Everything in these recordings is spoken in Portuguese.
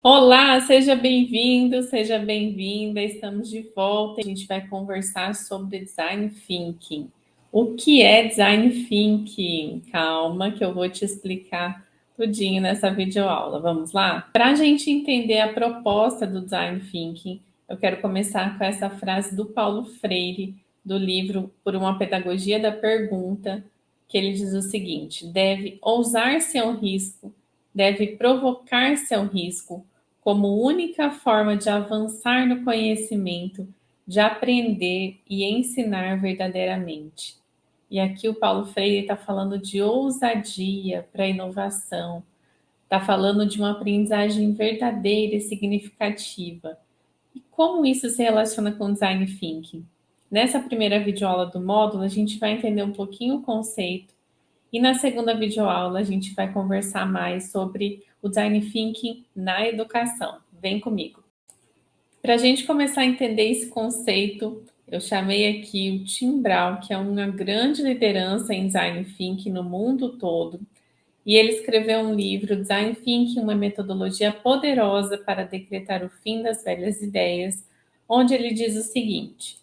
Olá, seja bem-vindo, seja bem-vinda. Estamos de volta. A gente vai conversar sobre design thinking. O que é design thinking? Calma, que eu vou te explicar tudinho nessa videoaula. Vamos lá? Para a gente entender a proposta do design thinking, eu quero começar com essa frase do Paulo Freire, do livro Por uma Pedagogia da Pergunta, que ele diz o seguinte: deve ousar-se ao risco, deve provocar-se ao risco como única forma de avançar no conhecimento, de aprender e ensinar verdadeiramente. E aqui o Paulo Freire está falando de ousadia para a inovação, está falando de uma aprendizagem verdadeira e significativa. E como isso se relaciona com design thinking? Nessa primeira videoaula do módulo, a gente vai entender um pouquinho o conceito e na segunda videoaula a gente vai conversar mais sobre o design thinking na educação. Vem comigo. Para a gente começar a entender esse conceito, eu chamei aqui o Tim Brown, que é uma grande liderança em design thinking no mundo todo, e ele escreveu um livro, Design Thinking, uma metodologia poderosa para decretar o fim das velhas ideias, onde ele diz o seguinte: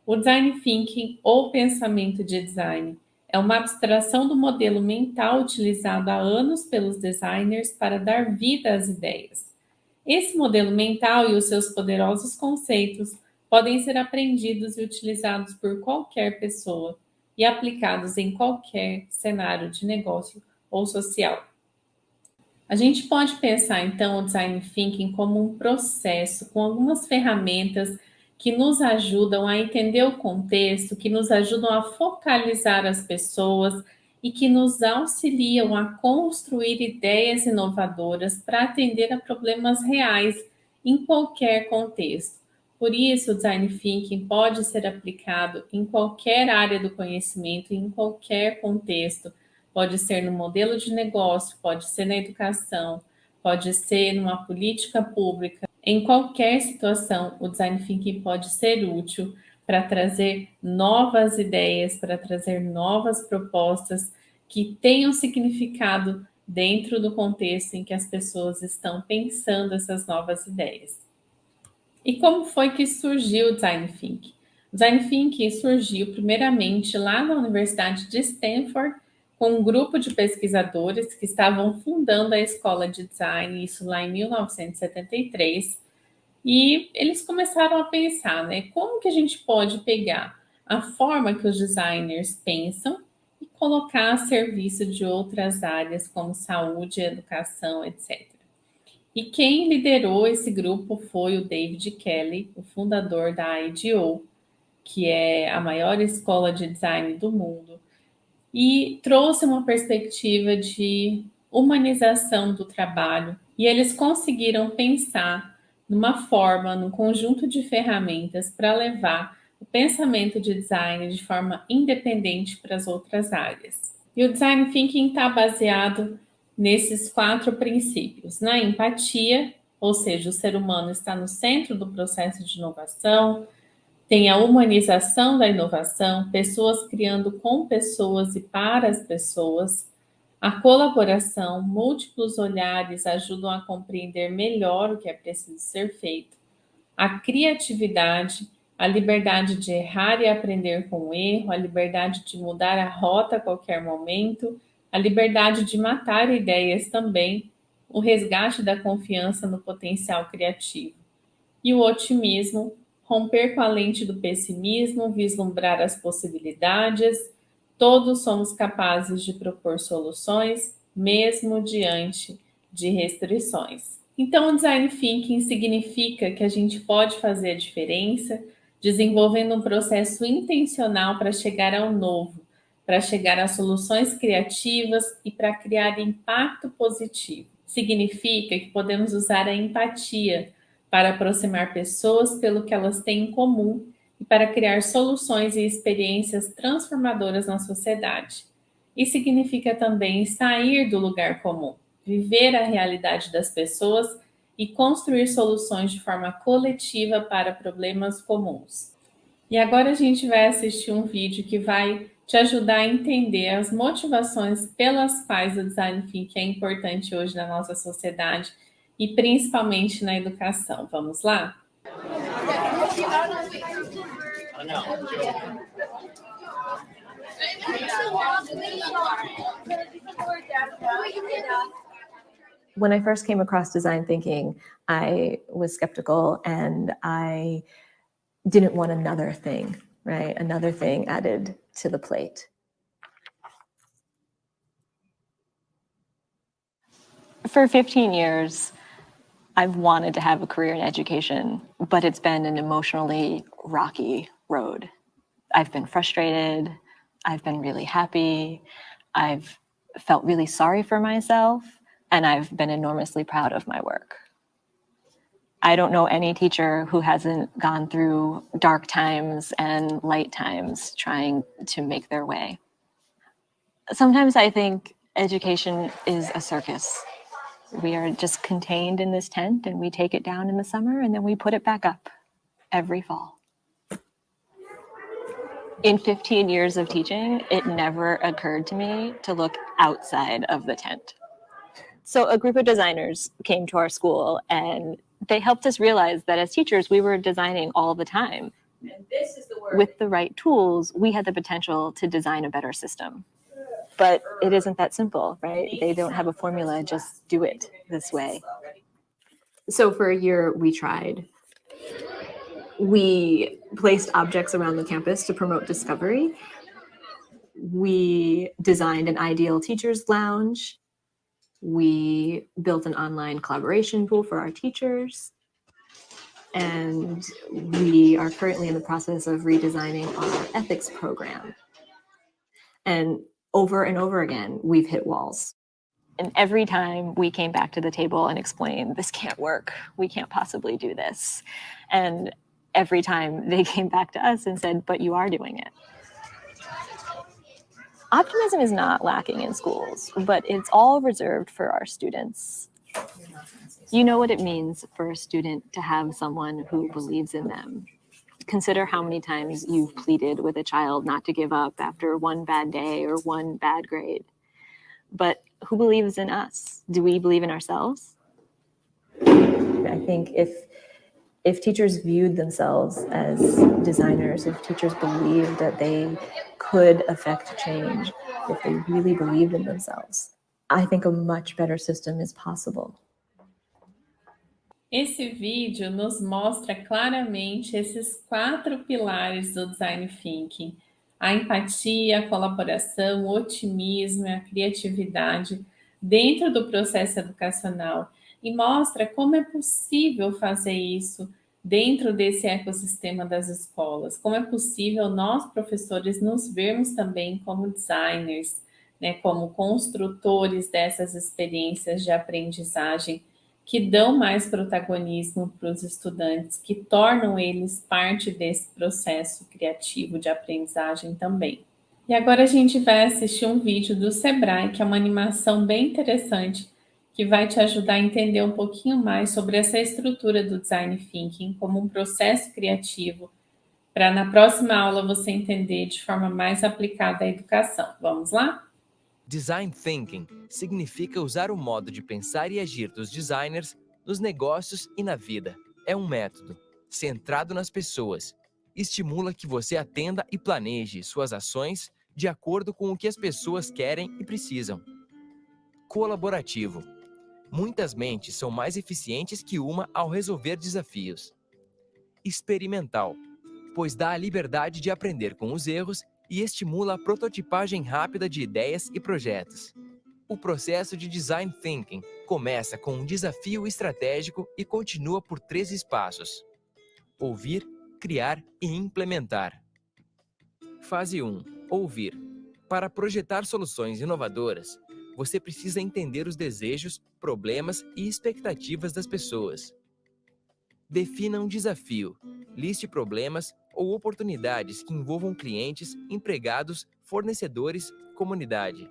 o design thinking, ou pensamento de design, é uma abstração do modelo mental utilizado há anos pelos designers para dar vida às ideias. Esse modelo mental e os seus poderosos conceitos podem ser aprendidos e utilizados por qualquer pessoa e aplicados em qualquer cenário de negócio ou social. A gente pode pensar, então, o design thinking como um processo com algumas ferramentas que nos ajudam a entender o contexto, que nos ajudam a focalizar as pessoas e que nos auxiliam a construir ideias inovadoras para atender a problemas reais em qualquer contexto. Por isso, o design thinking pode ser aplicado em qualquer área do conhecimento, em qualquer contexto. Pode ser no modelo de negócio, pode ser na educação, pode ser numa política pública. Em qualquer situação, o design thinking pode ser útil para trazer novas ideias, para trazer novas propostas que tenham significado dentro do contexto em que as pessoas estão pensando essas novas ideias. E como foi que surgiu o design thinking? O design thinking surgiu primeiramente lá na Universidade de Stanford, com um grupo de pesquisadores que estavam fundando a escola de design, isso lá em 1973, e eles começaram a pensar, né, como que a gente pode pegar a forma que os designers pensam e colocar a serviço de outras áreas como saúde, educação, etc. E quem liderou esse grupo foi o David Kelly, o fundador da IDEO, que é a maior escola de design do mundo, e trouxe uma perspectiva de humanização do trabalho. E eles conseguiram pensar numa forma, num conjunto de ferramentas para levar o pensamento de design de forma independente para as outras áreas. E o design thinking está baseado nesses 4 princípios: na empatia, ou seja, o ser humano está no centro do processo de inovação, tem a humanização da inovação, pessoas criando com pessoas e para as pessoas, a colaboração, múltiplos olhares ajudam a compreender melhor o que é preciso ser feito, a criatividade, a liberdade de errar e aprender com o erro, a liberdade de mudar a rota a qualquer momento, a liberdade de matar ideias também, o resgate da confiança no potencial criativo. E o otimismo, romper com a lente do pessimismo, vislumbrar as possibilidades, todos somos capazes de propor soluções, mesmo diante de restrições. Então, o design thinking significa que a gente pode fazer a diferença desenvolvendo um processo intencional para chegar ao novo, para chegar a soluções criativas e para criar impacto positivo. Significa que podemos usar a empatia para aproximar pessoas pelo que elas têm em comum e para criar soluções e experiências transformadoras na sociedade. E significa também sair do lugar comum, viver a realidade das pessoas e construir soluções de forma coletiva para problemas comuns. E agora a gente vai assistir um vídeo que vai te ajudar a entender as motivações pelas quais o design thinking é importante hoje na nossa sociedade e principalmente na educação. Vamos lá? When I first came across design thinking, I was skeptical and I didn't want another thing, right? Another thing added to the plate. For 15 years, I've wanted to have a career in education, but it's been an emotionally rocky road. I've been frustrated. I've been really happy. I've felt really sorry for myself, and I've been enormously proud of my work. I don't know any teacher who hasn't gone through dark times and light times trying to make their way. Sometimes I think education is a circus. We are just contained in this tent and we take it down in the summer and then we put it back up every fall. In 15 years of teaching, it never occurred to me to look outside of the tent. So a group of designers came to our school and they helped us realize that as teachers, we were designing all the time. And this is the word. With the right tools, we had the potential to design a better system. But it isn't that simple, right? They don't have a formula, just do it this way. So for a year, we tried. We placed objects around the campus to promote discovery. We designed an ideal teacher's lounge. We built an online collaboration tool for our teachers. And we are currently in the process of redesigning our ethics program. And over again, we've hit walls. And every time we came back to the table and explained, this can't work, we can't possibly do this. And every time they came back to us and said, but you are doing it. Optimism is not lacking in schools, but it's all reserved for our students. You know what it means for a student to have someone who believes in them. Consider how many times you've pleaded with a child not to give up after one bad day or one bad grade. But who believes in us? Do we believe in ourselves? I think if teachers viewed themselves as designers, if teachers believed that they could affect change, if they really believed in themselves, I think a much better system is possible. Esse vídeo nos mostra claramente esses 4 pilares do Design Thinking: a empatia, a colaboração, o otimismo e a criatividade dentro do processo educacional, e mostra como é possível fazer isso dentro desse ecossistema das escolas, como é possível nós, professores, nos vermos também como designers, né, como construtores dessas experiências de aprendizagem que dão mais protagonismo para os estudantes, que tornam eles parte desse processo criativo de aprendizagem também. E agora a gente vai assistir um vídeo do Sebrae, que é uma animação bem interessante, que vai te ajudar a entender um pouquinho mais sobre essa estrutura do Design Thinking como um processo criativo, para na próxima aula você entender de forma mais aplicada a educação. Vamos lá? Design Thinking significa usar o modo de pensar e agir dos designers nos negócios e na vida. É um método centrado nas pessoas. Estimula que você atenda e planeje suas ações de acordo com o que as pessoas querem e precisam. Colaborativo. Muitas mentes são mais eficientes que uma ao resolver desafios. Experimental, pois dá a liberdade de aprender com os erros e estimula a prototipagem rápida de ideias e projetos. O processo de Design Thinking começa com um desafio estratégico e continua por 3 passos: ouvir, criar e implementar. Fase 1. Ouvir. Para projetar soluções inovadoras, você precisa entender os desejos, problemas e expectativas das pessoas. Defina um desafio. Liste problemas ou oportunidades que envolvam clientes, empregados, fornecedores, comunidade.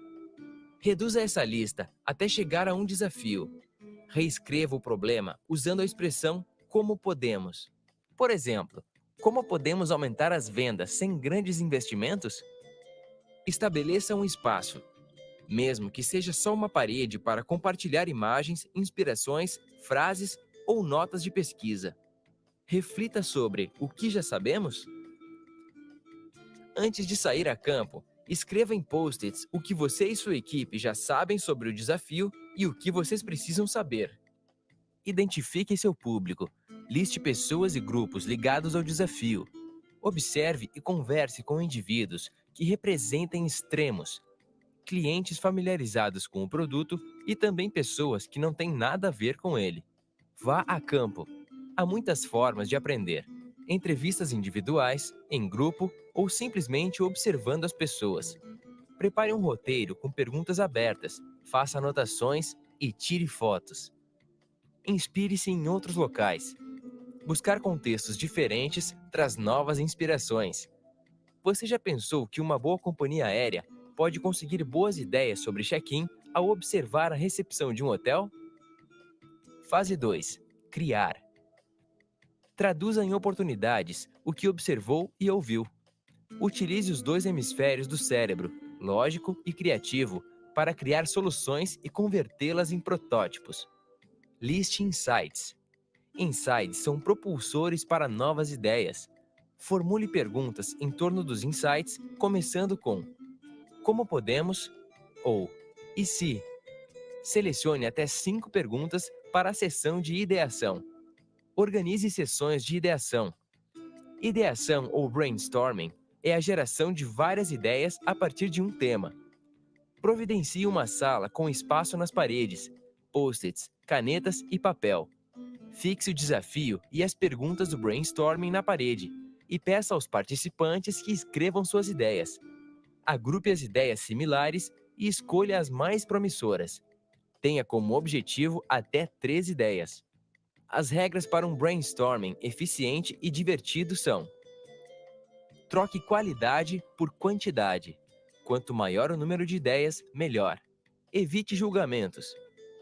Reduza essa lista até chegar a um desafio. Reescreva o problema usando a expressão "como podemos". Por exemplo, como podemos aumentar as vendas sem grandes investimentos? Estabeleça um espaço. mesmo que seja só uma parede para compartilhar imagens, inspirações, frases ou notas de pesquisa. Reflita sobre o que já sabemos. Antes de sair a campo, escreva em post-its o que você e sua equipe já sabem sobre o desafio e o que vocês precisam saber. Identifique seu público. Liste pessoas e grupos ligados ao desafio. Observe e converse com indivíduos que representem extremos, clientes familiarizados com o produto e também pessoas que não têm nada a ver com ele. Vá a campo. Há muitas formas de aprender. Entrevistas individuais, em grupo ou simplesmente observando as pessoas. Prepare um roteiro com perguntas abertas, faça anotações e tire fotos. Inspire-se em outros locais. Buscar contextos diferentes traz novas inspirações. Você já pensou que uma boa companhia aérea pode conseguir boas ideias sobre check-in ao observar a recepção de um hotel? Fase 2. Criar. Traduza em oportunidades o que observou e ouviu. Utilize os 2 hemisférios do cérebro, lógico e criativo, para criar soluções e convertê-las em protótipos. Liste insights. Insights são propulsores para novas ideias. Formule perguntas em torno dos insights, começando com como podemos ou e se. Selecione até 5 perguntas para a sessão de ideação. Organize sessões de ideação. Ideação ou brainstorming é a geração de várias ideias a partir de um tema. Providencie uma sala com espaço nas paredes, post-its, canetas e papel. Fixe o desafio e as perguntas do brainstorming na parede e peça aos participantes que escrevam suas ideias. Agrupe as ideias similares e escolha as mais promissoras. Tenha como objetivo até 3 ideias. As regras para um brainstorming eficiente e divertido são: troque qualidade por quantidade. Quanto maior o número de ideias, melhor. Evite julgamentos.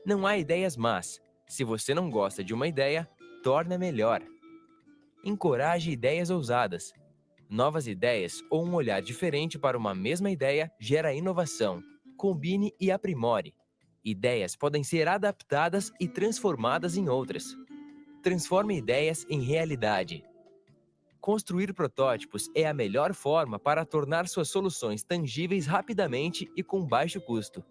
Não há ideias más. Se você não gosta de uma ideia, torne-a melhor. Encoraje ideias ousadas. Novas ideias ou um olhar diferente para uma mesma ideia gera inovação. Combine e aprimore. Ideias podem ser adaptadas e transformadas em outras. Transforme ideias em realidade. Construir protótipos é a melhor forma para tornar suas soluções tangíveis rapidamente e com baixo custo.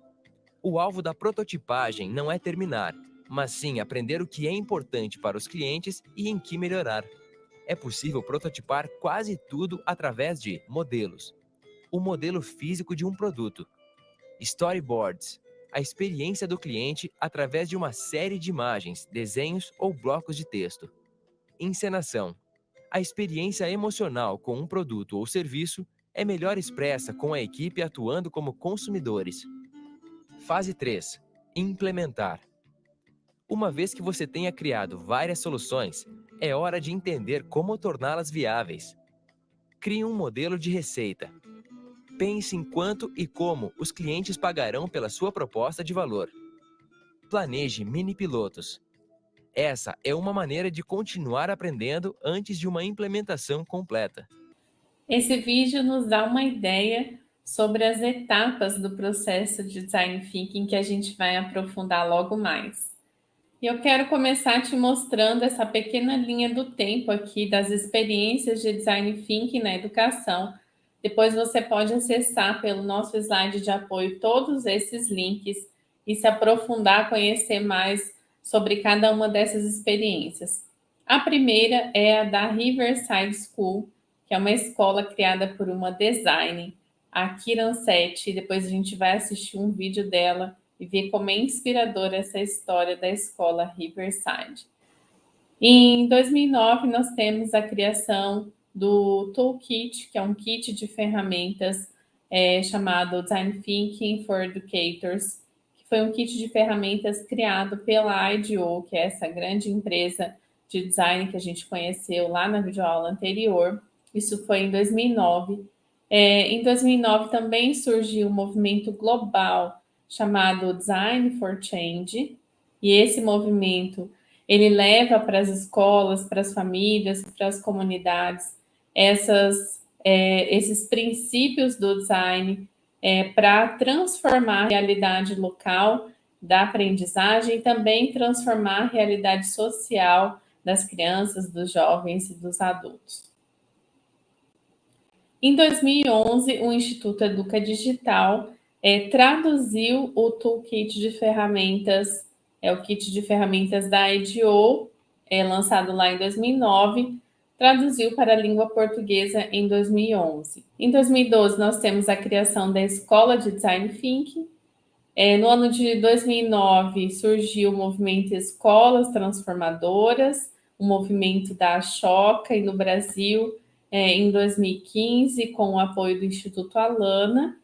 O alvo da prototipagem não é terminar, mas sim aprender o que é importante para os clientes e em que melhorar. É possível prototipar quase tudo através de modelos. O modelo físico de um produto. Storyboards. A experiência do cliente através de uma série de imagens, desenhos ou blocos de texto. Encenação. A experiência emocional com um produto ou serviço é melhor expressa com a equipe atuando como consumidores. Fase 3. Implementar. Uma vez que você tenha criado várias soluções, é hora de entender como torná-las viáveis. Crie um modelo de receita. Pense em quanto e como os clientes pagarão pela sua proposta de valor. Planeje mini-pilotos. Essa é uma maneira de continuar aprendendo antes de uma implementação completa. Esse vídeo nos dá uma ideia sobre as etapas do processo de Design Thinking que a gente vai aprofundar logo mais. E eu quero começar te mostrando essa pequena linha do tempo aqui das experiências de Design Thinking na educação. Depois você pode acessar pelo nosso slide de apoio todos esses links e se aprofundar, conhecer mais sobre cada uma dessas experiências. A primeira é a da Riverside School, que é uma escola criada por uma designer, a Kiran Sethi. Depois a gente vai assistir um vídeo dela e ver como é inspiradora essa história da escola Riverside. Em 2009, nós temos a criação do Toolkit, que é um kit de ferramentas chamado Design Thinking for Educators, que foi um kit de ferramentas criado pela IDEO, que é essa grande empresa de design que a gente conheceu lá na videoaula anterior. Isso foi em 2009. Em 2009 também surgiu um movimento global chamado Design for Change, e esse movimento ele leva para as escolas, para as famílias, para as comunidades esses princípios do design para transformar a realidade local da aprendizagem e também transformar a realidade social das crianças, dos jovens e dos adultos. Em 2011, o Instituto Educa Digital traduziu o Toolkit de Ferramentas, o kit de ferramentas da IDEO, lançado lá em 2009, traduziu para a língua portuguesa em 2011. Em 2012, nós temos a criação da Escola de Design Thinking. No ano de 2009, surgiu o movimento Escolas Transformadoras, o movimento da Choca, e no Brasil, em 2015, com o apoio do Instituto Alana.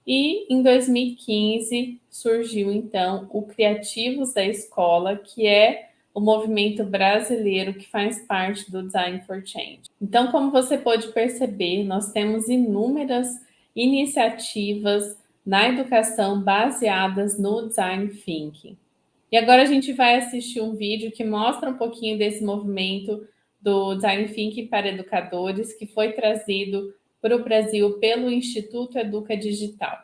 E em 2015 surgiu, então, o Criativos da Escola, que é o movimento brasileiro que faz parte do Design for Change. Então, como você pode perceber, nós temos inúmeras iniciativas na educação baseadas no Design Thinking. E agora a gente vai assistir um vídeo que mostra um pouquinho desse movimento do Design Thinking para educadores, que foi trazido para o Brasil pelo Instituto Educa Digital.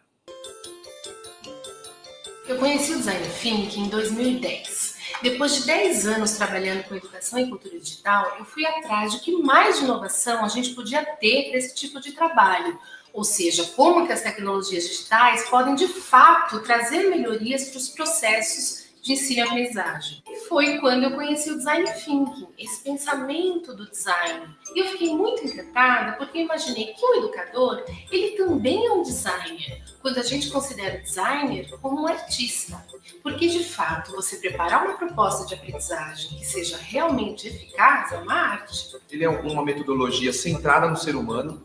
Eu conheci o Design Thinking em 2010. Depois de 10 anos trabalhando com educação e cultura digital, eu fui atrás de que mais de inovação a gente podia ter para esse tipo de trabalho. Ou seja, como que as tecnologias digitais podem, de fato, trazer melhorias para os processos de ensino e aprendizagem. E foi quando eu conheci o Design Thinking, esse pensamento do design. E eu fiquei muito encantada porque imaginei que o educador, ele também é um designer. Quando a gente considera o designer como um artista. Porque, de fato, você preparar uma proposta de aprendizagem que seja realmente eficaz é uma arte. Ele é uma metodologia centrada no ser humano,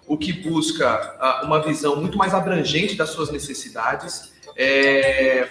o que busca uma visão muito mais abrangente das suas necessidades,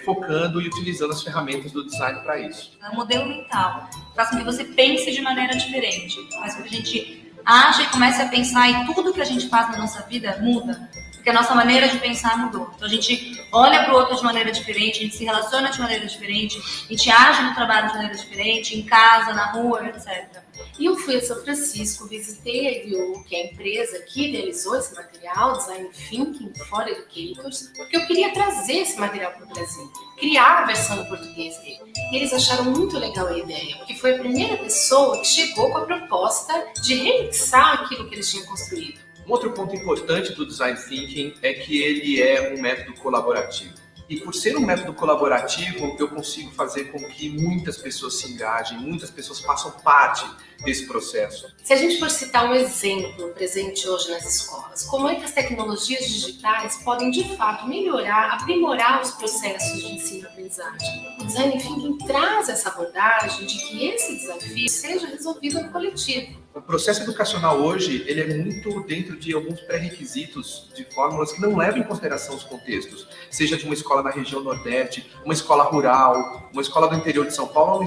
focando e utilizando as ferramentas do design para isso. É um modelo mental, faz com que você pense de maneira diferente, faz com que a gente ache e comece a pensar e tudo que a gente faz na nossa vida muda, porque a nossa maneira de pensar mudou. Então a gente olha para o outro de maneira diferente, a gente se relaciona de maneira diferente, a gente age no trabalho de maneira diferente, em casa, na rua, etc. E eu fui a São Francisco, visitei a IDEO, que é a empresa que idealizou esse material, Design Thinking for Educators, porque eu queria trazer esse material para o Brasil, criar a versão em português dele. E eles acharam muito legal a ideia, porque foi a primeira pessoa que chegou com a proposta de remixar aquilo que eles tinham construído. Um outro ponto importante do Design Thinking é que ele é um método colaborativo. E por ser um método colaborativo, eu consigo fazer com que muitas pessoas se engajem, muitas pessoas façam parte desse processo. Se a gente for citar um exemplo presente hoje nas escolas, como é que as tecnologias digitais podem, de fato, melhorar, aprimorar os processos de ensino e aprendizagem? O Design Thinking traz essa abordagem de que esse desafio seja resolvido no coletivo. O processo educacional hoje, ele é muito dentro de alguns pré-requisitos de fórmulas que não levam em consideração os contextos, seja de uma escola na região Nordeste, uma escola rural, uma escola do interior de São Paulo, ou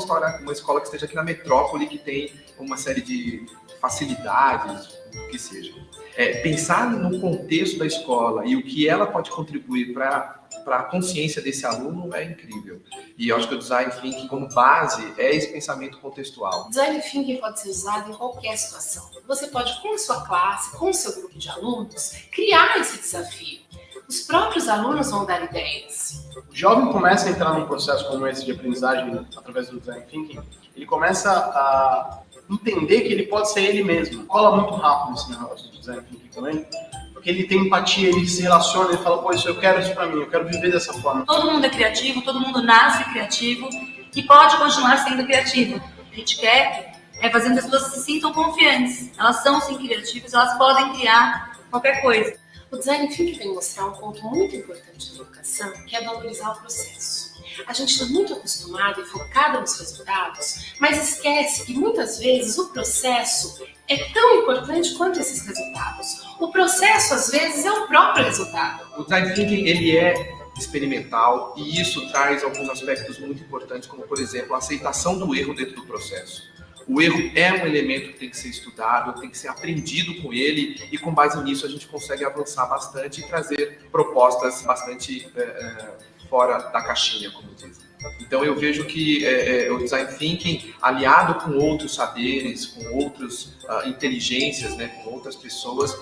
uma escola que esteja aqui na metrópole, que tem uma série de facilidades, o que seja. Pensar no contexto da escola e o que ela pode contribuir para a consciência desse aluno é incrível. E eu acho que o Design Thinking, como base, é esse pensamento contextual. O Design Thinking pode ser usado em qualquer situação. Você pode, com a sua classe, com o seu grupo de alunos, criar esse desafio. Os próprios alunos vão dar ideias. O jovem começa a entrar num processo como esse de aprendizagem através do Design Thinking, ele começa a entender que ele pode ser ele mesmo. Cola muito rápido esse negócio do Design Thinking também, porque ele tem empatia, ele se relaciona, ele fala, pô, eu quero isso pra mim, eu quero viver dessa forma. Todo mundo é criativo, todo mundo nasce criativo e pode continuar sendo criativo. A gente quer fazer com que as pessoas se sintam confiantes. Elas são sim criativas, elas podem criar qualquer coisa. O Design Thinking vem mostrar um ponto muito importante da educação, que é valorizar o processo. A gente está muito acostumado e focado nos resultados, mas esquece que muitas vezes o processo é tão importante quanto esses resultados. O processo, às vezes, é o próprio resultado. O Design Thinking, ele é experimental e isso traz alguns aspectos muito importantes, como, por exemplo, a aceitação do erro dentro do processo. O erro é um elemento que tem que ser estudado, tem que ser aprendido com ele e com base nisso a gente consegue avançar bastante e trazer propostas bastante fora da caixinha, como dizem. Então eu vejo que o design thinking, aliado com outros saberes, com outras inteligências, né, com outras pessoas,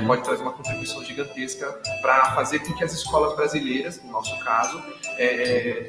pode trazer uma contribuição gigantesca para fazer com que as escolas brasileiras, no nosso caso,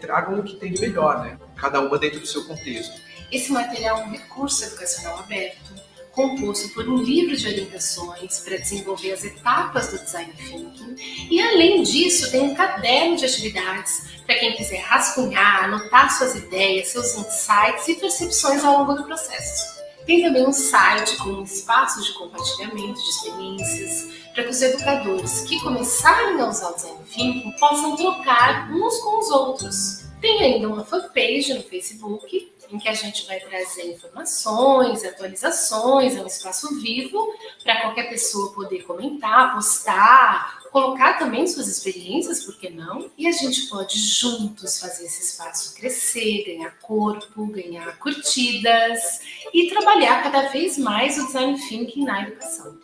tragam o que tem de melhor, né, cada uma dentro do seu contexto. Esse material é um recurso educacional aberto, composto por um livro de orientações para desenvolver as etapas do Design Thinking e, além disso, tem um caderno de atividades para quem quiser rascunhar, anotar suas ideias, seus insights e percepções ao longo do processo. Tem também um site com um espaço de compartilhamento de experiências para que os educadores que começarem a usar o Design Thinking possam trocar uns com os outros. Tem ainda uma fanpage no Facebook, em que a gente vai trazer informações, atualizações, é um espaço vivo para qualquer pessoa poder comentar, postar, colocar também suas experiências, por que não? E a gente pode juntos fazer esse espaço crescer, ganhar corpo, ganhar curtidas e trabalhar cada vez mais o Design Thinking na educação.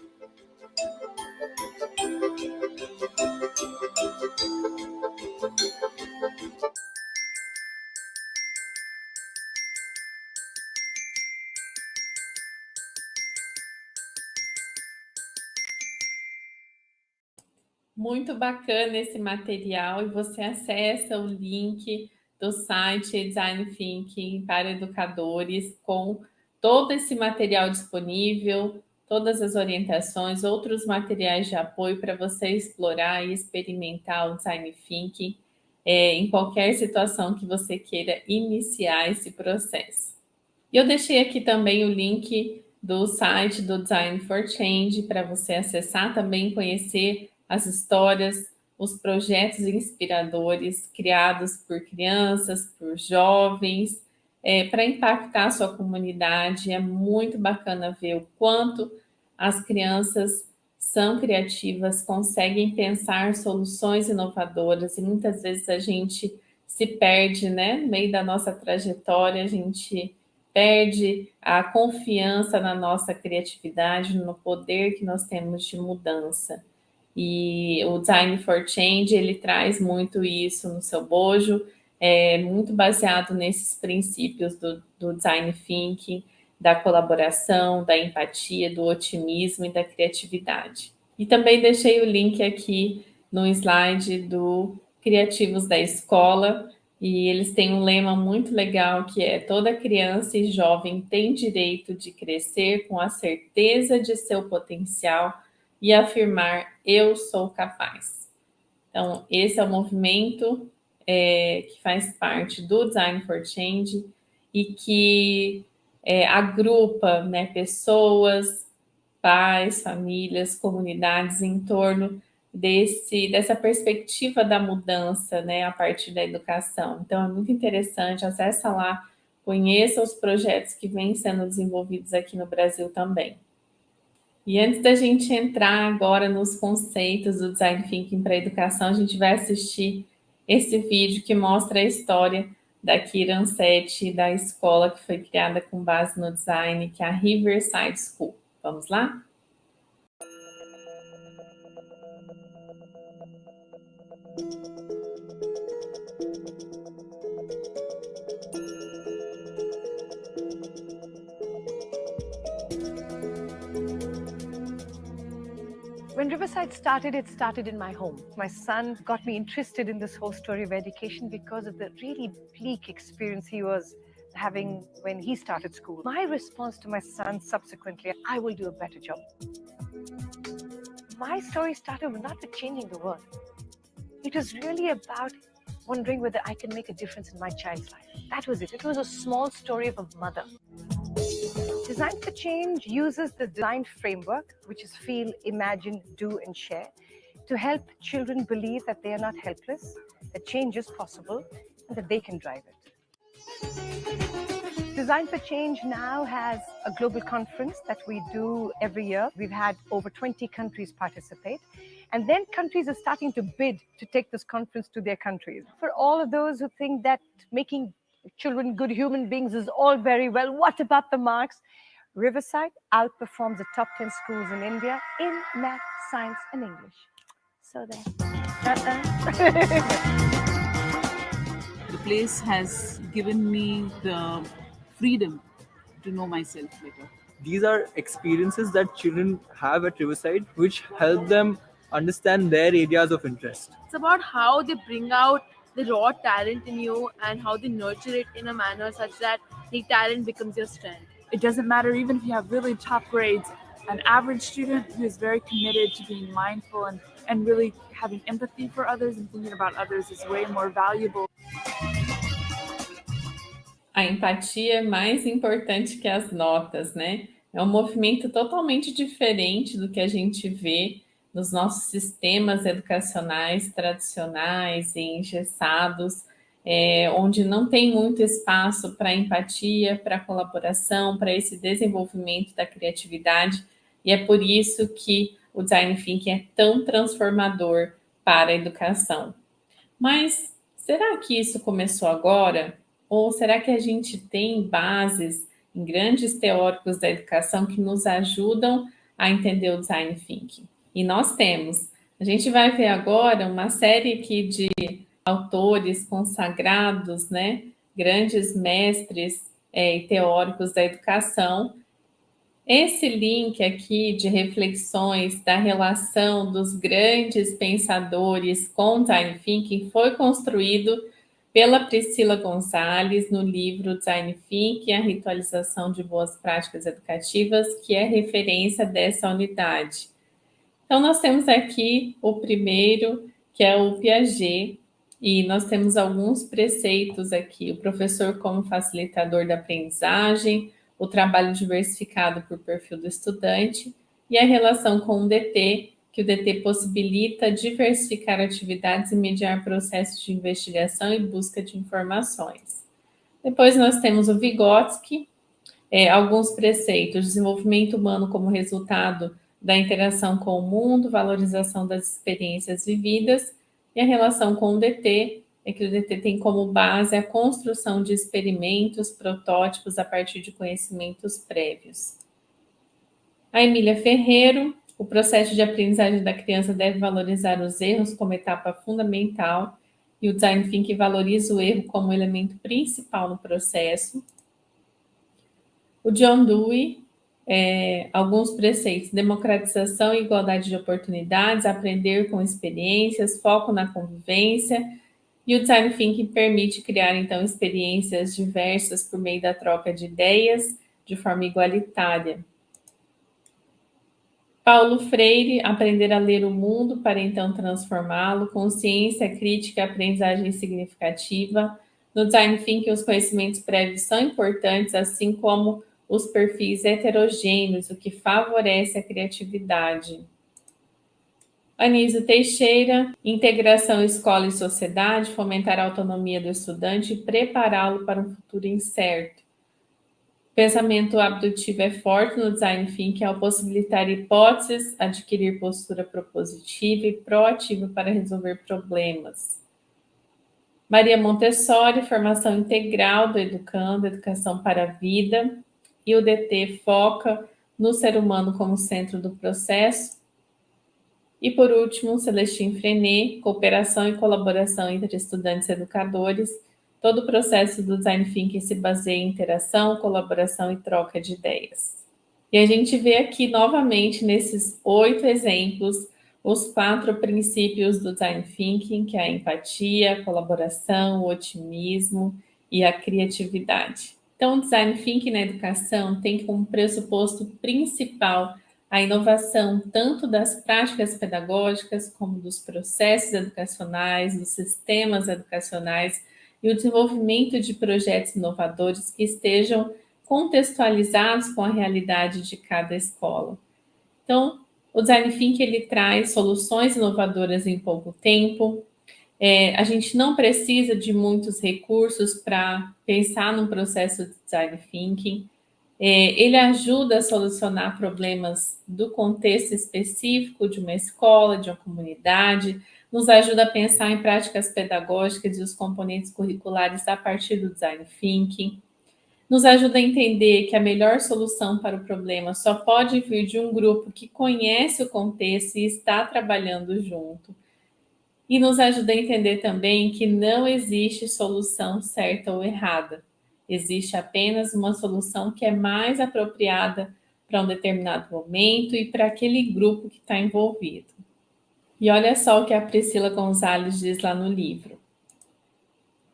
Muito bacana esse material e você acessa o link do site Design Thinking para educadores com todo esse material disponível, todas as orientações, outros materiais de apoio para você explorar e experimentar o Design Thinking em qualquer situação que você queira iniciar esse processo. E eu deixei aqui também o link do site do Design for Change para você acessar também, conhecer as histórias, os projetos inspiradores criados por crianças, por jovens, para impactar a sua comunidade. É muito bacana ver o quanto as crianças são criativas, conseguem pensar soluções inovadoras e muitas vezes a gente se perde, né? No meio da nossa trajetória, a gente perde a confiança na nossa criatividade, no poder que nós temos de mudança. E o Design for Change, ele traz muito isso no seu bojo, muito baseado nesses princípios do Design Thinking, da colaboração, da empatia, do otimismo e da criatividade. E também deixei o link aqui no slide do Criativos da Escola, e eles têm um lema muito legal que é: toda criança e jovem tem direito de crescer com a certeza de seu potencial e afirmar eu sou capaz. Então, esse é o movimento que faz parte do Design for Change e que agrupa, né, pessoas, pais, famílias, comunidades em torno dessa perspectiva da mudança, né, a partir da educação. Então, é muito interessante, acessa lá, conheça os projetos que vêm sendo desenvolvidos aqui no Brasil também. E antes da gente entrar agora nos conceitos do Design Thinking para a educação, a gente vai assistir esse vídeo que mostra a história da Kiran Sethi, da escola que foi criada com base no design, que é a Riverside School. Vamos lá? When Riverside started, it started in my home. My son got me interested in this whole story of education because of the really bleak experience he was having when he started school. My response to my son subsequently, I will do a better job. My story started not with changing the world. It was really about wondering whether I can make a difference in my child's life. That was it. It was a small story of a mother. Design for Change uses the design framework, which is feel, imagine, do, and share, to help children believe that they are not helpless, that change is possible, and that they can drive it. Design for Change now has a global conference that we do every year. We've had over 20 countries participate. And then countries are starting to bid to take this conference to their countries. For all of those who think that making children good human beings is all very well, what about the marks? Riverside outperforms the top 10 schools in India in math, science, and English. So there. The place has given me the freedom to know myself better. These are experiences that children have at Riverside, which help them understand their areas of interest. It's about how they bring out the raw talent in you and how they nurture it in a manner such that the talent becomes your strength. It doesn't matter even if you have really top grades. An average student who is very committed to being mindful and really having empathy for others and thinking about others is way more valuable. A empatia é mais importante que as notas, né? É um movimento totalmente diferente do que a gente vê nos nossos sistemas educacionais tradicionais e engessados, onde não tem muito espaço para empatia, para colaboração, para esse desenvolvimento da criatividade, e é por isso que o Design Thinking é tão transformador para a educação. Mas será que isso começou agora? Ou será que a gente tem bases em grandes teóricos da educação que nos ajudam a entender o Design Thinking? E nós temos. A gente vai ver agora uma série aqui de autores consagrados, né? Grandes mestres e teóricos da educação. Esse link aqui de reflexões da relação dos grandes pensadores com Design Thinking foi construído pela Priscila Gonzalez no livro Design Thinking, a ritualização de boas práticas educativas, que é referência dessa unidade. Então, nós temos aqui o primeiro, que é o Piaget, e nós temos alguns preceitos aqui. O professor como facilitador da aprendizagem, o trabalho diversificado por perfil do estudante e a relação com o DT, que o DT possibilita diversificar atividades e mediar processos de investigação e busca de informações. Depois nós temos o Vygotsky, alguns preceitos: desenvolvimento humano como resultado da interação com o mundo, valorização das experiências vividas, e a relação com o DT, que o DT tem como base a construção de experimentos, protótipos a partir de conhecimentos prévios. A Emília Ferreiro, o processo de aprendizagem da criança deve valorizar os erros como etapa fundamental, e o Design Thinking valoriza o erro como elemento principal no processo. O John Dewey, alguns preceitos: democratização e igualdade de oportunidades, aprender com experiências, foco na convivência, e o Design Thinking permite criar, então, experiências diversas por meio da troca de ideias de forma igualitária. Paulo Freire, aprender a ler o mundo para então transformá-lo, consciência crítica, aprendizagem significativa. No Design Thinking, os conhecimentos prévios são importantes, assim como os perfis heterogêneos, o que favorece a criatividade. Anísio Teixeira, integração escola e sociedade, fomentar a autonomia do estudante e prepará-lo para um futuro incerto. Pensamento abdutivo é forte no Design Thinking ao possibilitar hipóteses, adquirir postura propositiva e proativa para resolver problemas. Maria Montessori, formação integral do educando, educação para a vida, e o DT foca no ser humano como centro do processo. E por último, Celestine Freinet, cooperação e colaboração entre estudantes e educadores. Todo o processo do Design Thinking se baseia em interação, colaboração e troca de ideias. E a gente vê aqui novamente, nesses 8 exemplos, os 4 princípios do Design Thinking, que é a empatia, a colaboração, o otimismo e a criatividade. Então, o Design Thinking na educação tem como pressuposto principal a inovação tanto das práticas pedagógicas como dos processos educacionais, dos sistemas educacionais, e o desenvolvimento de projetos inovadores que estejam contextualizados com a realidade de cada escola. Então, o Design Thinking ele traz soluções inovadoras em pouco tempo. A gente não precisa de muitos recursos para pensar num processo de Design Thinking. Ele ajuda a solucionar problemas do contexto específico de uma escola, de uma comunidade, nos ajuda a pensar em práticas pedagógicas e os componentes curriculares a partir do Design Thinking, nos ajuda a entender que a melhor solução para o problema só pode vir de um grupo que conhece o contexto e está trabalhando junto. e nos ajuda a entender também que não existe solução certa ou errada. Existe apenas uma solução que é mais apropriada para um determinado momento e para aquele grupo que está envolvido. E olha só o que a Priscila Gonzalez diz lá no livro.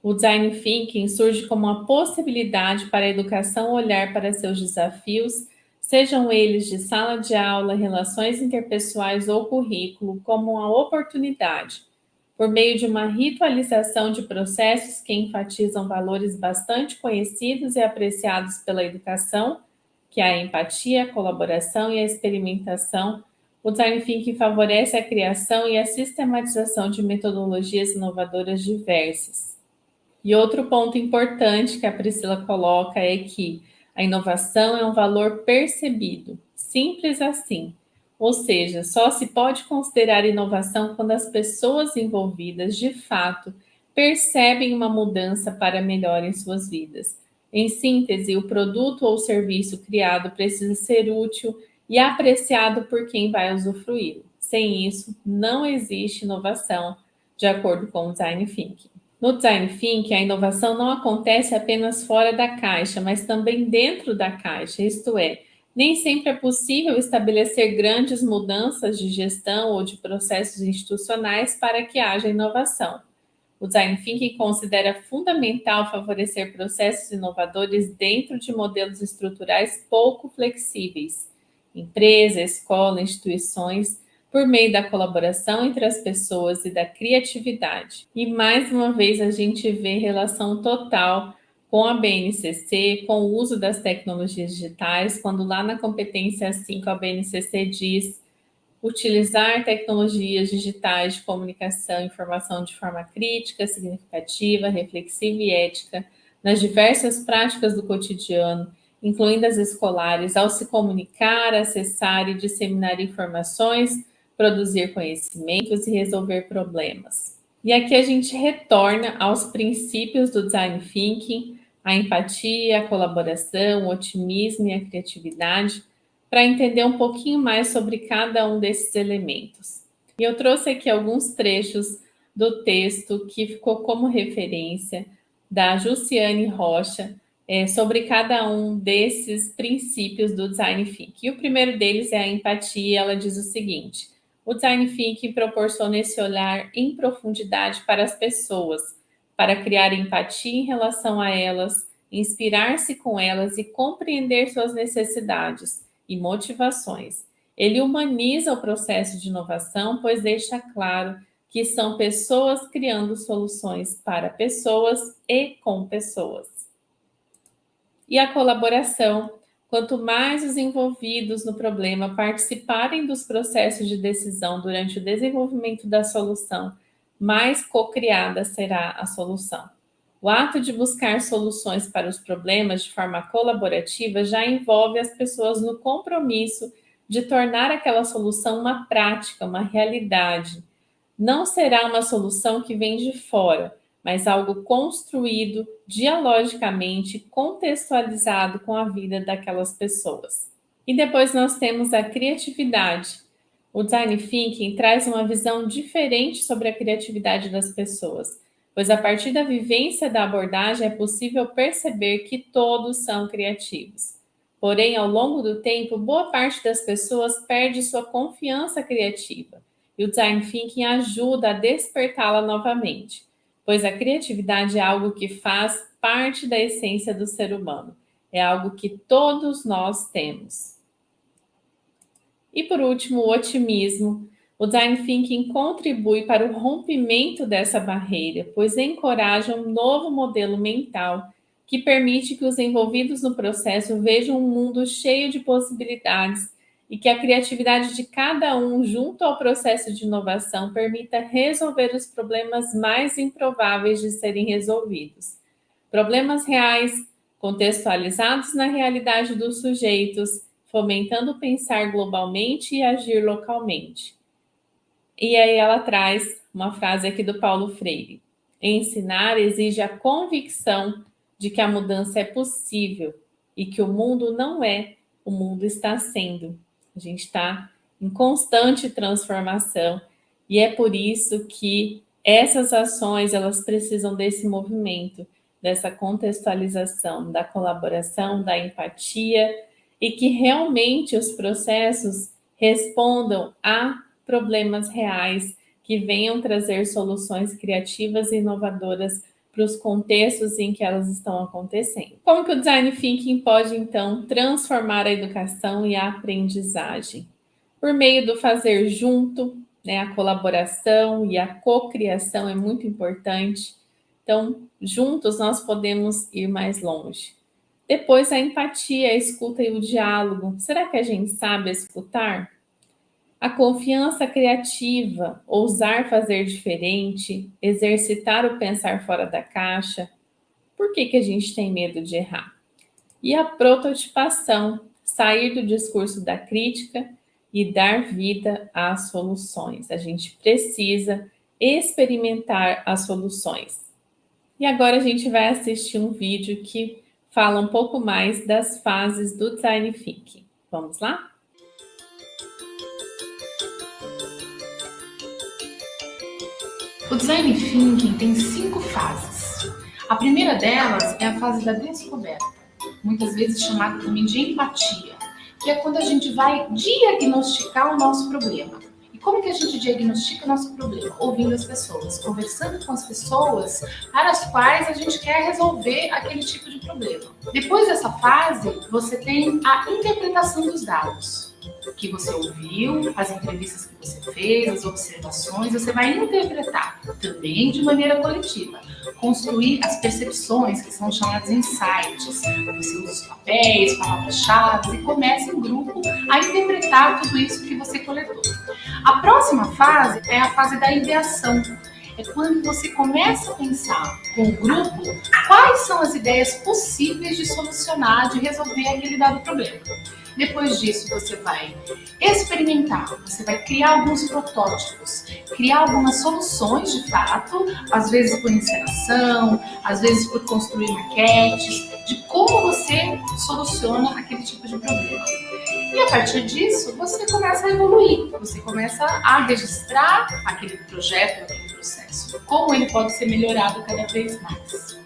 O Design Thinking surge como uma possibilidade para a educação olhar para seus desafios, sejam eles de sala de aula, relações interpessoais ou currículo, como uma oportunidade, por meio de uma ritualização de processos que enfatizam valores bastante conhecidos e apreciados pela educação, que é a empatia, a colaboração e a experimentação. O Design Thinking favorece a criação e a sistematização de metodologias inovadoras diversas. E outro ponto importante que a Priscila coloca é que a inovação é um valor percebido, simples assim. Ou seja, só se pode considerar inovação quando as pessoas envolvidas, de fato, percebem uma mudança para melhor em suas vidas. Em síntese, o produto ou serviço criado precisa ser útil e apreciado por quem vai usufruí-lo. Sem isso, não existe inovação, de acordo com o Design Thinking. No Design Thinking, a inovação não acontece apenas fora da caixa, mas também dentro da caixa, isto é, nem sempre é possível estabelecer grandes mudanças de gestão ou de processos institucionais para que haja inovação. O Design Thinking considera fundamental favorecer processos inovadores dentro de modelos estruturais pouco flexíveis. Empresa, escola, instituições, por meio da colaboração entre as pessoas e da criatividade. E mais uma vez a gente vê relação total com a BNCC, com o uso das tecnologias digitais, quando lá na competência 5 a BNCC diz utilizar tecnologias digitais de comunicação e informação de forma crítica, significativa, reflexiva e ética nas diversas práticas do cotidiano, incluindo as escolares, ao se comunicar, acessar e disseminar informações, produzir conhecimentos e resolver problemas. E aqui a gente retorna aos princípios do Design Thinking, a empatia, a colaboração, o otimismo e a criatividade, para entender um pouquinho mais sobre cada um desses elementos. E eu trouxe aqui alguns trechos do texto que ficou como referência da Jussiane Rocha sobre cada um desses princípios do Design Thinking. E o primeiro deles é a empatia. Ela diz o seguinte: o Design Thinking proporciona esse olhar em profundidade para as pessoas, para criar empatia em relação a elas, inspirar-se com elas e compreender suas necessidades e motivações. Ele humaniza o processo de inovação, pois deixa claro que são pessoas criando soluções para pessoas e com pessoas. E a colaboração. Quanto mais os envolvidos no problema participarem dos processos de decisão durante o desenvolvimento da solução, mais co-criada será a solução. O ato de buscar soluções para os problemas de forma colaborativa já envolve as pessoas no compromisso de tornar aquela solução uma prática, uma realidade. Não será uma solução que vem de fora, mas algo construído dialogicamente, contextualizado com a vida daquelas pessoas. E depois nós temos a criatividade. O Design Thinking traz uma visão diferente sobre a criatividade das pessoas, pois a partir da vivência da abordagem é possível perceber que todos são criativos. Porém, ao longo do tempo, boa parte das pessoas perde sua confiança criativa, e o Design Thinking ajuda a despertá-la novamente, pois a criatividade é algo que faz parte da essência do ser humano. É algo que todos nós temos. E por último, o otimismo. O Design Thinking contribui para o rompimento dessa barreira, pois encoraja um novo modelo mental que permite que os envolvidos no processo vejam um mundo cheio de possibilidades e que a criatividade de cada um, junto ao processo de inovação, permita resolver os problemas mais improváveis de serem resolvidos. Problemas reais, contextualizados na realidade dos sujeitos, fomentando pensar globalmente e agir localmente. E aí ela traz uma frase aqui do Paulo Freire: ensinar exige a convicção de que a mudança é possível e que o mundo não é, o mundo está sendo. A gente está em constante transformação e é por isso que Essas ações, elas precisam desse movimento, dessa contextualização, da colaboração, da empatia, e que realmente os processos respondam a problemas reais, que venham trazer soluções criativas e inovadoras para os contextos em que elas estão acontecendo. Como que o Design Thinking pode, então, transformar a educação e a aprendizagem? Por meio do fazer junto, né, a colaboração e a cocriação é muito importante. Então, juntos nós podemos ir mais longe. Depois, a empatia, a escuta e o diálogo. Será que a gente sabe escutar? A confiança criativa, ousar fazer diferente, exercitar o pensar fora da caixa. Por que a gente tem medo de errar? E a prototipação, sair do discurso da crítica e dar vida às soluções. A gente precisa experimentar as soluções. E agora a gente vai assistir um vídeo que fala um pouco mais das fases do Design Thinking. Vamos lá? O Design Thinking tem 5 fases. A primeira delas é a fase da descoberta, muitas vezes chamada também de empatia, que é quando a gente vai diagnosticar o nosso problema. E como que a gente diagnostica o nosso problema? Ouvindo as pessoas, conversando com as pessoas para as quais a gente quer resolver aquele tipo de problema. Depois dessa fase, você tem a interpretação dos dados que você ouviu, as entrevistas que você fez, as observações, você vai interpretar também de maneira coletiva, construir as percepções, que são chamadas insights. Você usa os papéis, palavras-chave e começa em grupo a interpretar tudo isso que você coletou. A próxima fase é a fase da ideação. É quando você começa a pensar com o grupo quais são as ideias possíveis de solucionar, de resolver aquele dado problema. Depois disso, você vai experimentar, você vai criar alguns protótipos, criar algumas soluções de fato, às vezes por encenação, às vezes por construir maquetes, de como você soluciona aquele tipo de problema. E a partir disso, você começa a evoluir, você começa a registrar aquele projeto, aquele processo, como ele pode ser melhorado cada vez mais.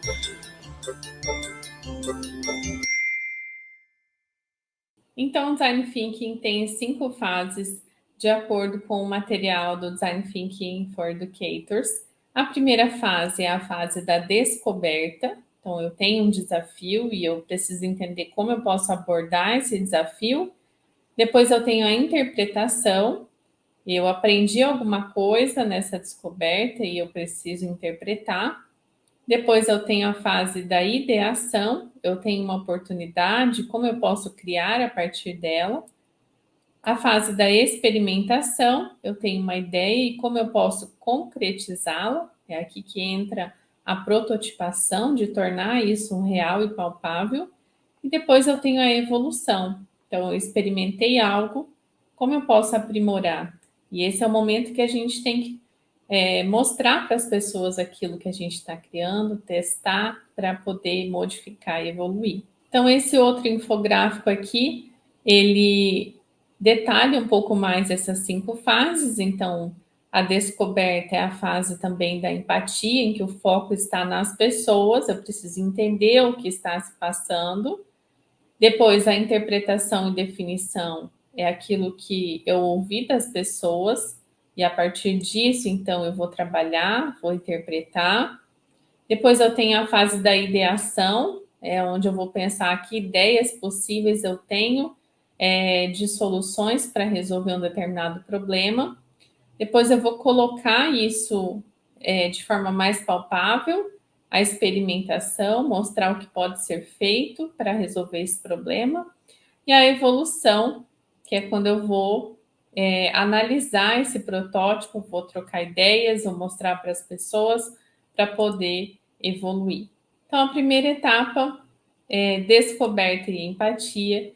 Então, o Design Thinking tem 5 fases, de acordo com o material do Design Thinking for Educators. A primeira fase é a fase da descoberta. Então, eu tenho um desafio e eu preciso entender como eu posso abordar esse desafio. Depois, eu tenho a interpretação. Eu aprendi alguma coisa nessa descoberta e eu preciso interpretar. Depois eu tenho a fase da ideação, eu tenho uma oportunidade, como eu posso criar a partir dela. A fase da experimentação, eu tenho uma ideia e como eu posso concretizá-la. É aqui que entra a prototipação, de tornar isso um real e palpável. E depois eu tenho a evolução. Então, eu experimentei algo, como eu posso aprimorar? E esse é o momento que a gente tem que mostrar para as pessoas aquilo que a gente está criando, testar para poder modificar e evoluir. Então, esse outro infográfico aqui, ele detalha um pouco mais essas 5 fases. Então, a descoberta é a fase também da empatia, em que o foco está nas pessoas, eu preciso entender o que está se passando. Depois, a interpretação e definição é aquilo que eu ouvi das pessoas, e a partir disso, então, eu vou trabalhar, vou interpretar. Depois eu tenho a fase da ideação, onde eu vou pensar que ideias possíveis eu tenho de soluções para resolver um determinado problema. Depois eu vou colocar isso de forma mais palpável, a experimentação, mostrar o que pode ser feito para resolver esse problema. E a evolução, que é quando eu vou analisar esse protótipo, vou trocar ideias, vou mostrar para as pessoas para poder evoluir. Então, a primeira etapa é descoberta e empatia,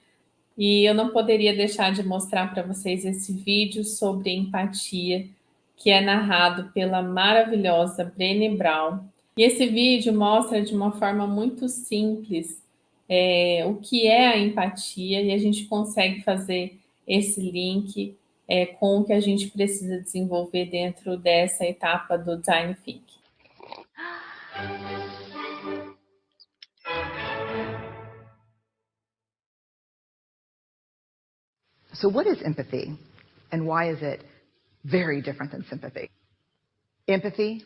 e eu não poderia deixar de mostrar para vocês esse vídeo sobre empatia, que é narrado pela maravilhosa Brené Brown. E esse vídeo mostra de uma forma muito simples o que é a empatia, e a gente consegue fazer esse link com o que a gente precisa desenvolver dentro dessa etapa do Design Thinking. So what is empathy, and why is it very different than sympathy? Empathy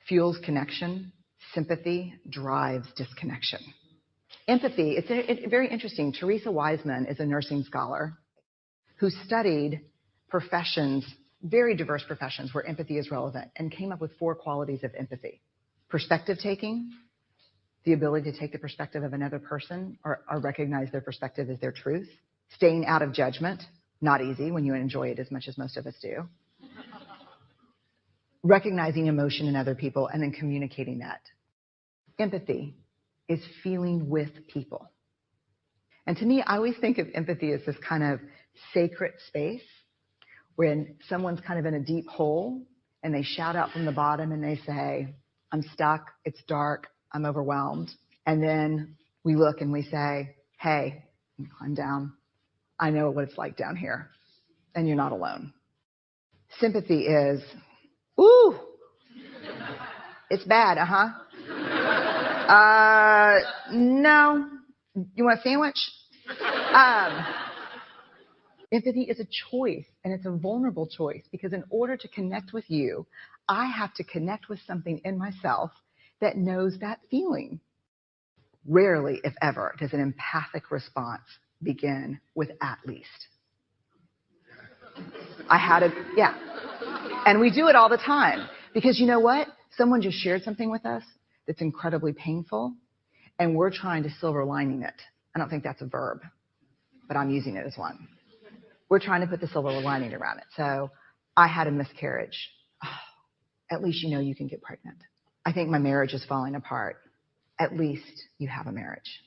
fuels connection. Sympathy drives disconnection. Empathy, it's very interesting. Teresa Wiseman is a nursing scholar who studied professions, very diverse professions where empathy is relevant, and came up with 4 qualities of empathy. Perspective taking, the ability to take the perspective of another person or recognize their perspective as their truth. Staying out of judgment, not easy when you enjoy it as much as most of us do. Recognizing emotion in other people and then communicating that. Empathy is feeling with people. And to me, I always think of empathy as this kind of sacred space when someone's kind of in a deep hole and they shout out from the bottom and they say, I'm stuck, it's dark, I'm overwhelmed. And then we look and we say, hey, climb down. I know what it's like down here, and you're not alone. Sympathy is, ooh, it's bad, no, you want a sandwich? Empathy is a choice, and it's a vulnerable choice, because in order to connect with you, I have to connect with something in myself that knows that feeling. Rarely, if ever, does an empathic response begin with at least. Yeah. And we do it all the time, because you know what? Someone just shared something with us that's incredibly painful, and we're trying to silver lining it. I don't think that's a verb, but I'm using it as one. We're trying to put the silver lining around it. So I had a miscarriage. Oh, at least you know you can get pregnant. I think my marriage is falling apart. At least you have a marriage.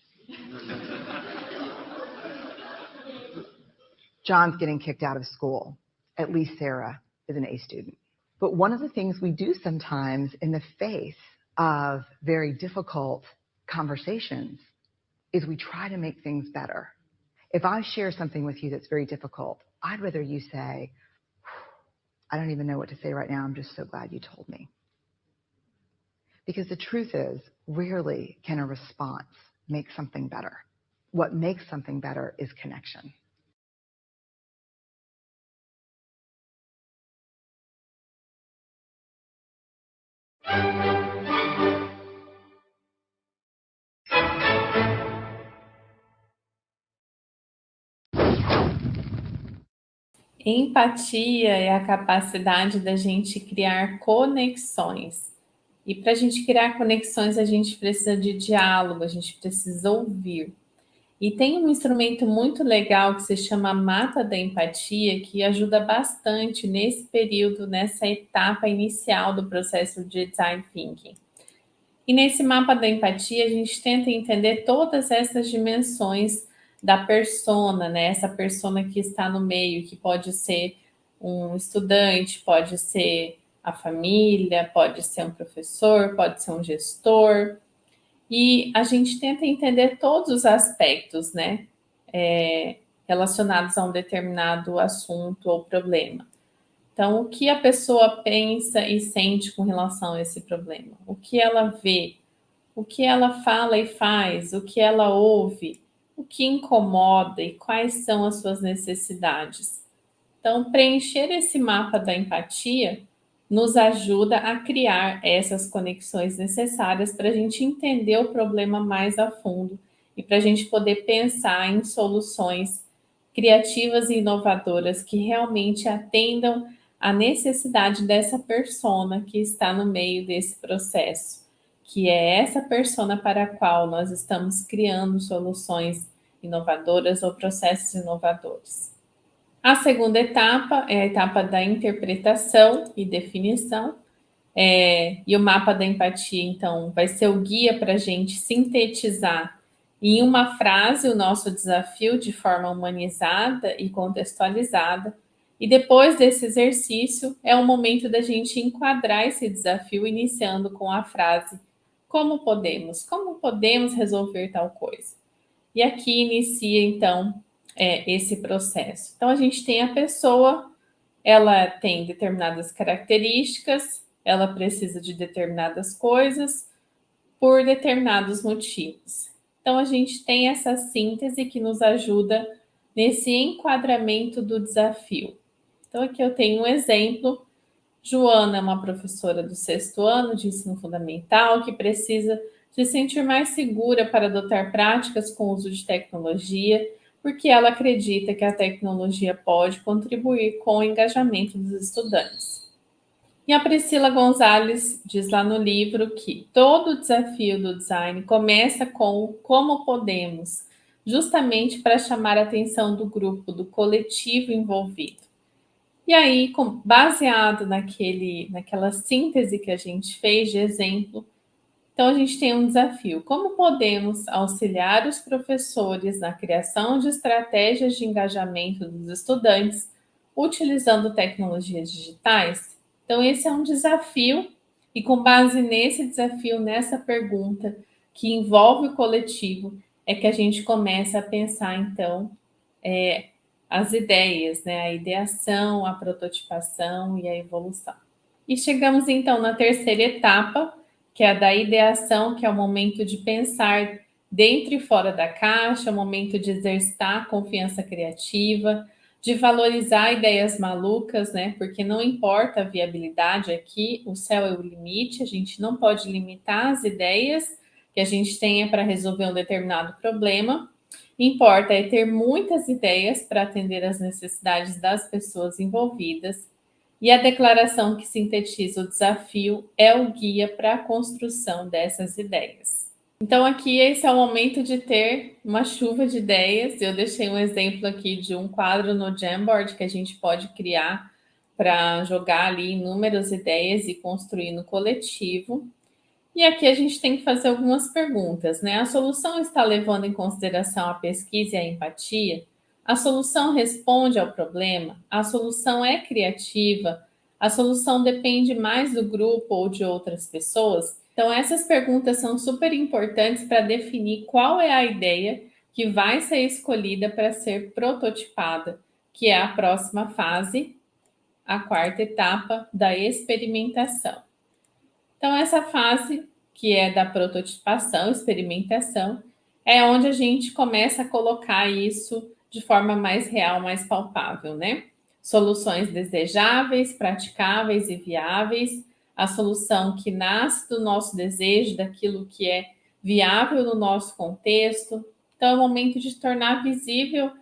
John's getting kicked out of school. At least Sarah is an A student. But one of the things we do sometimes in the face of very difficult conversations is we try to make things better. If I share something with you that's very difficult, I'd rather you say, I don't even know what to say right now. I'm just so glad you told me. Because the truth is, rarely can a response make something better. What makes something better is connection. Empatia é a capacidade da gente criar conexões. E para a gente criar conexões, a gente precisa de diálogo, a gente precisa ouvir. E tem um instrumento muito legal que se chama Mapa da Empatia, que ajuda bastante nesse período, nessa etapa inicial do processo de Design Thinking. E nesse Mapa da Empatia, a gente tenta entender todas essas dimensões da persona, né? Essa persona que está no meio, que pode ser um estudante, pode ser a família, pode ser um professor, pode ser um gestor. E a gente tenta entender todos os aspectos, né? Relacionados a um determinado assunto ou problema. Então, o que a pessoa pensa e sente com relação a esse problema? O que ela vê? O que ela fala e faz? O que ela ouve? O que incomoda e quais são as suas necessidades? Então, preencher esse mapa da empatia nos ajuda a criar essas conexões necessárias para a gente entender o problema mais a fundo e para a gente poder pensar em soluções criativas e inovadoras que realmente atendam à necessidade dessa persona que está no meio desse processo, que é essa persona para a qual nós estamos criando soluções inovadoras ou processos inovadores. A segunda etapa é a etapa da interpretação e definição. E o mapa da empatia, então, vai ser o guia para a gente sintetizar em uma frase o nosso desafio de forma humanizada e contextualizada. E depois desse exercício, é o momento da gente enquadrar esse desafio, iniciando com a frase: como podemos? Como podemos resolver tal coisa? E aqui inicia, então, esse processo. Então, a gente tem a pessoa ela tem determinadas características, ela precisa de determinadas coisas por determinados motivos. Então, a gente tem essa síntese que nos ajuda nesse enquadramento do desafio. Então, aqui eu tenho um exemplo. Joana é uma professora do 6º ano de ensino fundamental que precisa se sentir mais segura para adotar práticas com uso de tecnologia, porque ela acredita que a tecnologia pode contribuir com o engajamento dos estudantes. E a Priscila Gonzalez diz lá no livro que todo o desafio do design começa com como podemos, justamente para chamar a atenção do grupo, do coletivo envolvido. E aí, baseado naquela síntese que a gente fez de exemplo, então a gente tem um desafio. Como podemos auxiliar os professores na criação de estratégias de engajamento dos estudantes utilizando tecnologias digitais? Então, esse é um desafio, e com base nesse desafio, nessa pergunta que envolve o coletivo, é que a gente começa a pensar, então, as ideias, né? A ideação, a prototipação e a evolução. E chegamos, então, na terceira etapa, que é a da ideação, que é o momento de pensar dentro e fora da caixa, o momento de exercitar a confiança criativa, de valorizar ideias malucas, né? Porque não importa a viabilidade aqui, o céu é o limite, a gente não pode limitar as ideias que a gente tenha para resolver um determinado problema. Importa é ter muitas ideias para atender às necessidades das pessoas envolvidas, e a declaração que sintetiza o desafio é o guia para a construção dessas ideias. Então, aqui esse é o momento de ter uma chuva de ideias. Eu deixei um exemplo aqui de um quadro no Jamboard que a gente pode criar para jogar ali inúmeras ideias e construir no coletivo. E aqui a gente tem que fazer algumas perguntas, né? A solução está levando em consideração a pesquisa e a empatia? A solução responde ao problema? A solução é criativa? A solução depende mais do grupo ou de outras pessoas? Então, essas perguntas são super importantes para definir qual é a ideia que vai ser escolhida para ser prototipada, que é a próxima fase, a quarta etapa da experimentação. Então, essa fase, que é da prototipação, experimentação, é onde a gente começa a colocar isso de forma mais real, mais palpável, né? Soluções desejáveis, praticáveis e viáveis, a solução que nasce do nosso desejo, daquilo que é viável no nosso contexto. Então, é o momento de tornar visível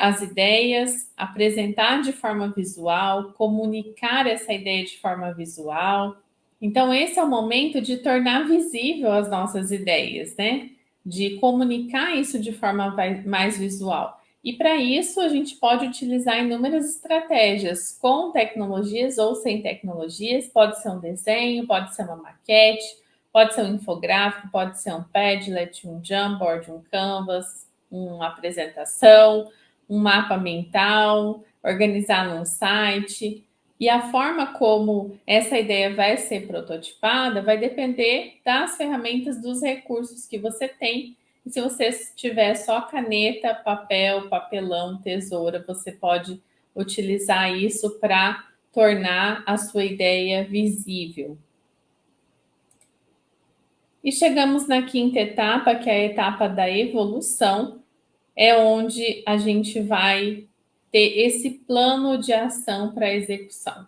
as ideias, apresentar de forma visual, comunicar essa ideia de forma visual. Então, esse é o momento de tornar visível as nossas ideias, né? De comunicar isso de forma mais visual. E para isso, a gente pode utilizar inúmeras estratégias, com tecnologias ou sem tecnologias. Pode ser um desenho, pode ser uma maquete, pode ser um infográfico, pode ser um Padlet, um Jamboard, um Canvas, uma apresentação, um mapa mental, organizar num site. E a forma como essa ideia vai ser prototipada vai depender das ferramentas, dos recursos que você tem. E se você tiver só caneta, papel, papelão, tesoura, você pode utilizar isso para tornar a sua ideia visível. E chegamos na quinta etapa, que é a etapa da evolução, é onde a gente vai ter esse plano de ação para execução.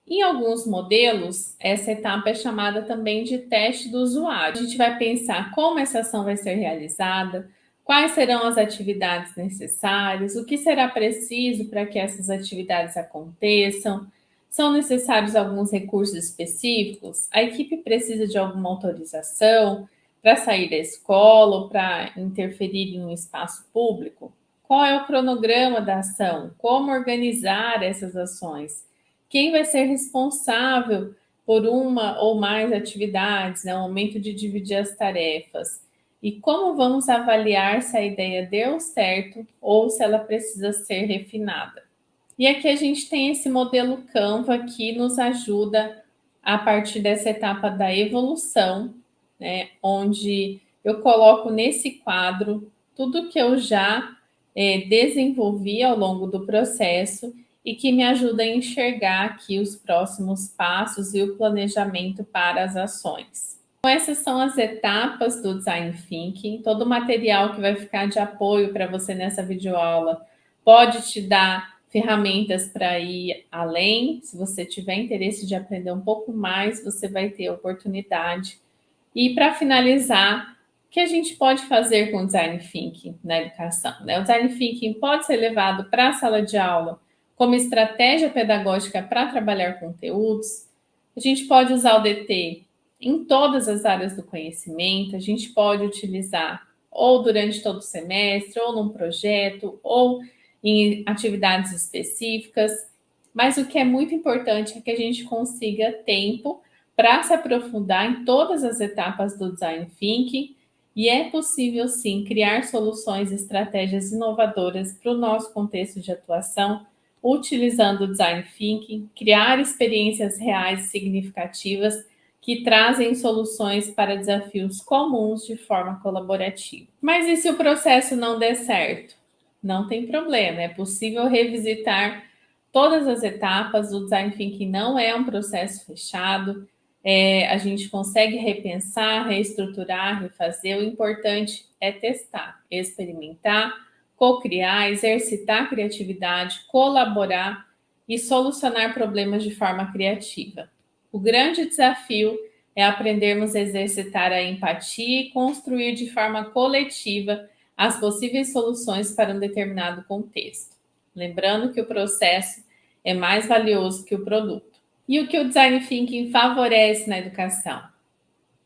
Em alguns modelos, essa etapa é chamada também de teste do usuário. A gente vai pensar como essa ação vai ser realizada, quais serão as atividades necessárias, o que será preciso para que essas atividades aconteçam, são necessários alguns recursos específicos, a equipe precisa de alguma autorização para sair da escola ou para interferir em um espaço público. Qual é o cronograma da ação? Como organizar essas ações? Quem vai ser responsável por uma ou mais atividades, né? O momento de dividir as tarefas. E como vamos avaliar se a ideia deu certo ou se ela precisa ser refinada? E aqui a gente tem esse modelo Canva que nos ajuda a partir dessa etapa da evolução, né? Onde eu coloco nesse quadro tudo que eu já desenvolvi ao longo do processo e que me ajuda a enxergar aqui os próximos passos e o planejamento para as ações. Então, essas são as etapas do Design Thinking. Todo o material que vai ficar de apoio para você nessa videoaula pode te dar ferramentas para ir além. Se você tiver interesse de aprender um pouco mais, você vai ter a oportunidade. E para finalizar, o que a gente pode fazer com o Design Thinking na educação? O Design Thinking pode ser levado para a sala de aula como estratégia pedagógica para trabalhar conteúdos. A gente pode usar o DT em todas as áreas do conhecimento. A gente pode utilizar ou durante todo o semestre, ou num projeto, ou em atividades específicas. Mas o que é muito importante é que a gente consiga tempo para se aprofundar em todas as etapas do Design Thinking, e é possível, sim, criar soluções e estratégias inovadoras para o nosso contexto de atuação, utilizando o Design Thinking, criar experiências reais e significativas que trazem soluções para desafios comuns de forma colaborativa. Mas e se o processo não der certo? Não tem problema, é possível revisitar todas as etapas. O Design Thinking não é um processo fechado, a gente consegue repensar, reestruturar, refazer. O importante é testar, experimentar, co-criar, exercitar a criatividade, colaborar e solucionar problemas de forma criativa. O grande desafio é aprendermos a exercitar a empatia e construir de forma coletiva as possíveis soluções para um determinado contexto. Lembrando que o processo é mais valioso que o produto. E o que o Design Thinking favorece na educação?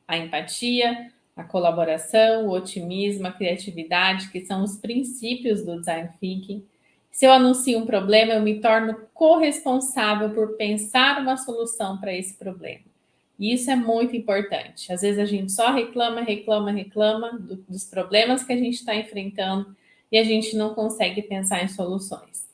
A empatia, a colaboração, o otimismo, a criatividade, que são os princípios do Design Thinking. Se eu anuncio um problema, eu me torno corresponsável por pensar uma solução para esse problema. E isso é muito importante. Às vezes a gente só reclama dos problemas que a gente está enfrentando e a gente não consegue pensar em soluções.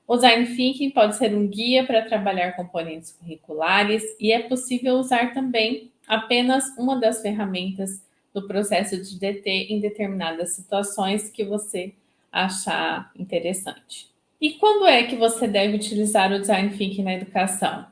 O Design Thinking pode ser um guia para trabalhar componentes curriculares e é possível usar também apenas uma das ferramentas do processo de DT em determinadas situações que você achar interessante. E quando é que você deve utilizar o Design Thinking na educação?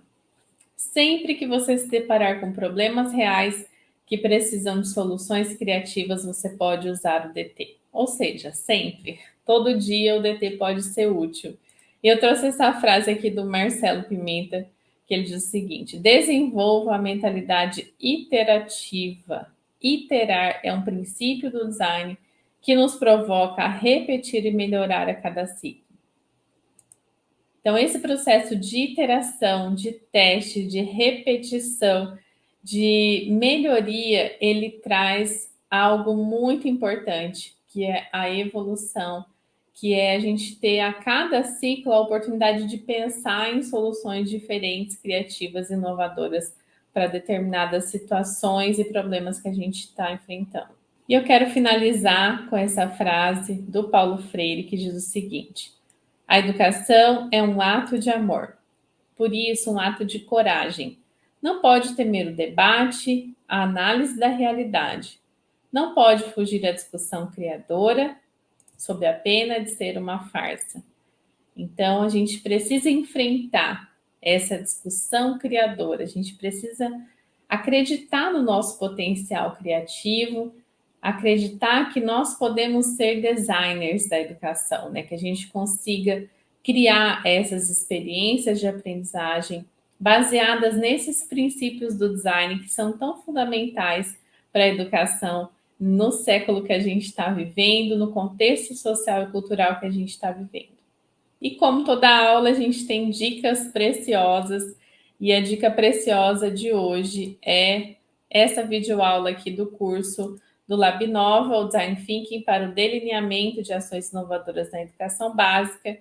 Sempre que você se deparar com problemas reais que precisam de soluções criativas, você pode usar o DT. Ou seja, sempre, todo dia o DT pode ser útil. E eu trouxe essa frase aqui do Marcelo Pimenta, que ele diz o seguinte: desenvolva a mentalidade iterativa. Iterar é um princípio do design que nos provoca a repetir e melhorar a cada ciclo. Então, esse processo de iteração, de teste, de repetição, de melhoria, ele traz algo muito importante, que é a evolução, que é a gente ter a cada ciclo a oportunidade de pensar em soluções diferentes, criativas, inovadoras para determinadas situações e problemas que a gente está enfrentando. E eu quero finalizar com essa frase do Paulo Freire, que diz o seguinte: a educação é um ato de amor, por isso um ato de coragem. Não pode temer o debate, a análise da realidade. Não pode fugir à discussão criadora, sob a pena de ser uma farsa. Então, a gente precisa enfrentar essa discussão criadora, a gente precisa acreditar no nosso potencial criativo, acreditar que nós podemos ser designers da educação, né? Que a gente consiga criar essas experiências de aprendizagem baseadas nesses princípios do design que são tão fundamentais para a educação no século que a gente está vivendo, no contexto social e cultural que a gente está vivendo. E como toda aula, a gente tem dicas preciosas, e a dica preciosa de hoje é essa videoaula aqui do curso do LabNova, o Design Thinking para o delineamento de ações inovadoras na educação básica.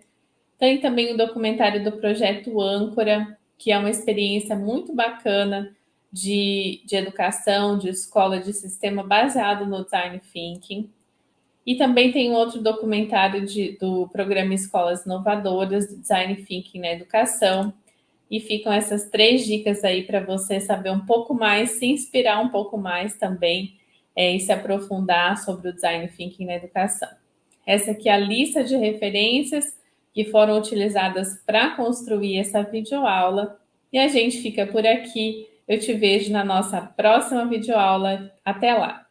Tem também o documentário do Projeto Âncora, que é uma experiência muito bacana de educação, de escola, de sistema baseado no Design Thinking. E também tem outro documentário do programa Escolas Inovadoras, do Design Thinking na Educação. E ficam essas 3 dicas aí para você saber um pouco mais, se inspirar um pouco mais também e se aprofundar sobre o Design Thinking na educação. Essa aqui é a lista de referências que foram utilizadas para construir essa videoaula. E a gente fica por aqui. Eu te vejo na nossa próxima videoaula. Até lá!